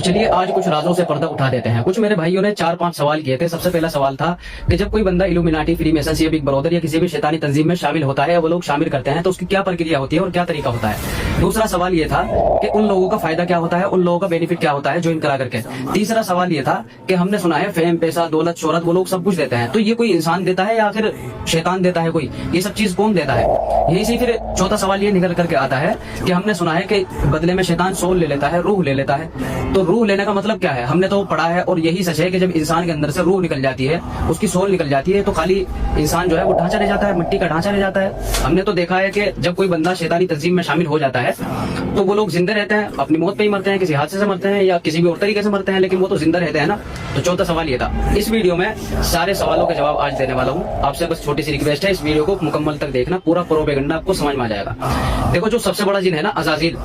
चलिए आज कुछ राजों से पर्दा उठा देते हैं। कुछ मेरे भाइयों ने 4-5 सवाल किए थे। सबसे पहला सवाल था कि जब कोई बंदा इल्यूमिनाटी, फ्रीमेसन्स या बिग ब्रदर या किसी भी शैतानी तंजीम में शामिल होता है या वो लोग शामिल करते हैं तो उसकी क्या प्रक्रिया होती है और क्या तरीका होता है। दूसरा सवाल ये था कि उन लोगों का फायदा क्या होता है, उन लोगों का बेनिफिट क्या होता है ज्वाइन करा करके। तीसरा सवाल ये था कि हमने सुना है फेम, पैसा, दौलत, शोहरत वो लोग सब कुछ देते हैं, तो ये कोई इंसान देता है या फिर शैतान देता है, कोई ये सब चीज कौन देता है। यही से फिर चौथा सवाल ये निकल करके आता है कि हमने सुना है कि बदले में शैतान सोल ले लेता है, रूह ले लेता है। तो रूह लेने का मतलब क्या है, हमने तो पढ़ा है और यही सच है कि जब इंसान के अंदर से रूह निकल जाती है, उसकी सोल निकल जाती है, तो खाली इंसान जो है वो ढांचा रह जाता है, मिट्टी का ढांचा रह जाता है। हमने तो देखा है कि जब कोई बंदा शैतानी तंजीम में शामिल हो जाता है तो वो लोग जिंदे रहते हैं, अपनी मौत पे ही मरते हैं, किसी हादसे से मरते हैं या किसी भी और तरीके से मरते हैं, लेकिन वो तो जिंदा रहते हैं ना। तो चौथा सवाल ये था। इस वीडियो में सारे सवालों के जवाब आज देने वाला हूँ। आपसे बस छोटी सी रिक्वेस्ट है, इस वीडियो को मुकम्मल तक देखना, पूरा प्रोपेगेंडा आपको समझ में आ जाएगा। देखो, जो सबसे बड़ा जिन है ना अज़ाज़िल,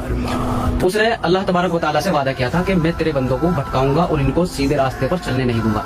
उसने अल्लाह तबारक व तआला से वादा किया था कि मैं तेरे बंदों को भटकाऊंगा और इनको सीधे रास्ते पर चलने नहीं दूंगा।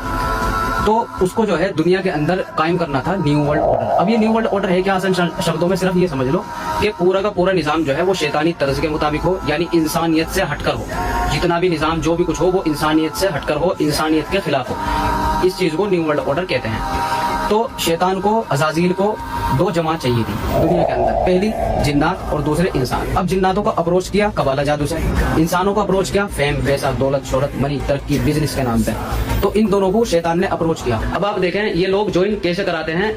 तो उसको जो है दुनिया के अंदर कायम करना था न्यू वर्ल्ड ऑर्डर। अब ये न्यू वर्ल्ड ऑर्डर है क्या, आसान शब्दों में सिर्फ ये समझ लो कि पूरा का पूरा निजाम जो है वो शैतानी तर्ज के मुताबिक हो, यानी इंसानियत से हटकर हो। जितना भी निजाम जो भी कुछ हो वो इंसानियत से हटकर हो, इंसानियत के खिलाफ हो। इस चीज को न्यू वर्ल्ड ऑर्डर कहते हैं। तो शैतान को, अज़ाज़िल को दो जमात चाहिए थी दुनिया के अंदर, पहली जिन्नात और दूसरे इंसान। अब जिन्नातों को अप्रोच किया कबाला जादू से, इंसानों को अप्रोच किया फेम, पैसा, दौलत, शोहरत, मनी, तरक्की, बिजनेस के नाम पे। तो इन दोनों को शैतान ने अप्रोच किया। अब आप देखें ये लोग ज्वाइन कैसे कराते हैं।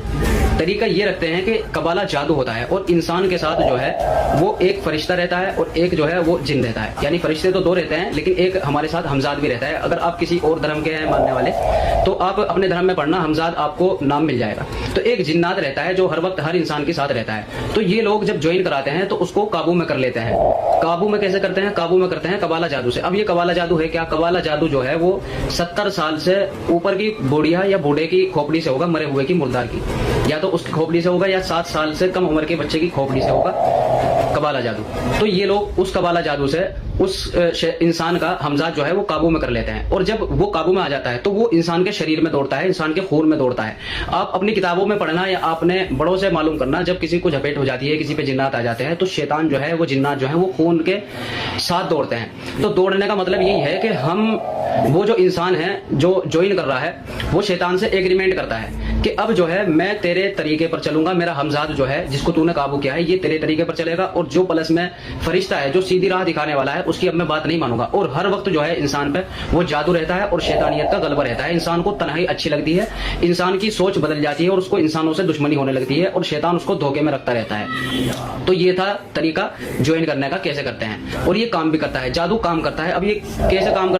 तरीका ये रखते हैं कि कबाला जादू होता है और इंसान के साथ जो है वो एक फरिश्ता रहता है और एक जो है वो जिन रहता है। यानी फरिश्ते तो दो रहते हैं लेकिन एक हमारे साथ हमजाद भी रहता है। अगर आप किसी और धर्म के हैं मानने वाले तो आप अपने धर्म में पढ़ना, हमजाद आपको नाम मिल जाएगा। तो एक जिन्नात रहता है जो हर वक्त हर इंसान के साथ रहता है। तो ये लोग जब ज्वाइन कराते हैं तो उसको काबू में कर लेते हैं। काबू में कैसे करते हैं, काबू में करते हैं कबाला जादू से। अब ये कबाला जादू है क्या, कबाला जादू जो है वो 70 साल से ऊपर की बुढ़िया या बूढ़े की खोपड़ी से होगा, मरे हुए की, मुर्दार की, या तो उसकी खोपड़ी से होगा या 7 साल से कम उम्र के बच्चे की खोपड़ी से होगा कबाला जादू। तो ये लोग उस कबाला जादू से उस इंसान का हमजाद जो है वो काबू में कर लेते हैं। और जब वो काबू में आ जाता है तो वो इंसान के शरीर में दौड़ता है, इंसान के खून में दौड़ता है। आप अपनी किताबों में पढ़ना या आपने बड़ों से मालूम करना, जब किसी को झपेट हो जाती है, किसी पे जिन्नात आ जाते हैं तो शैतान जो है वो जिन्नात जो है वो खून के साथ दौड़ते हैं। तो दौड़ने का मतलब यही है कि हम, वो जो इंसान है जो ज्वाइन कर रहा है वो शैतान से एग्रीमेंट करता है कि अब जो है मैं तेरे तरीके पर चलूंगा, मेरा हमजाद जो है जिसको तूने काबू किया है ये तेरे तरीके पर चलेगा, और जो प्लस में फरिश्ता है जो सीधी राह दिखाने वाला है उसकी अब मैं बात नहीं मानूंगा। और हर वक्त जो है इंसान पे वो जादू रहता है और शैतानियत का गलबा रहता है। इंसान को तन्हाई अच्छी लगती है, इंसान की सोच बदल जाती है और उसको इंसानों से दुश्मनी होने लगती है और शैतान उसको धोखे में रखता रहता है। तो ये था तरीका ज्वाइन करने का, कैसे करते हैं, और ये काम भी करता है, जादू काम करता है। अब ये कैसे काम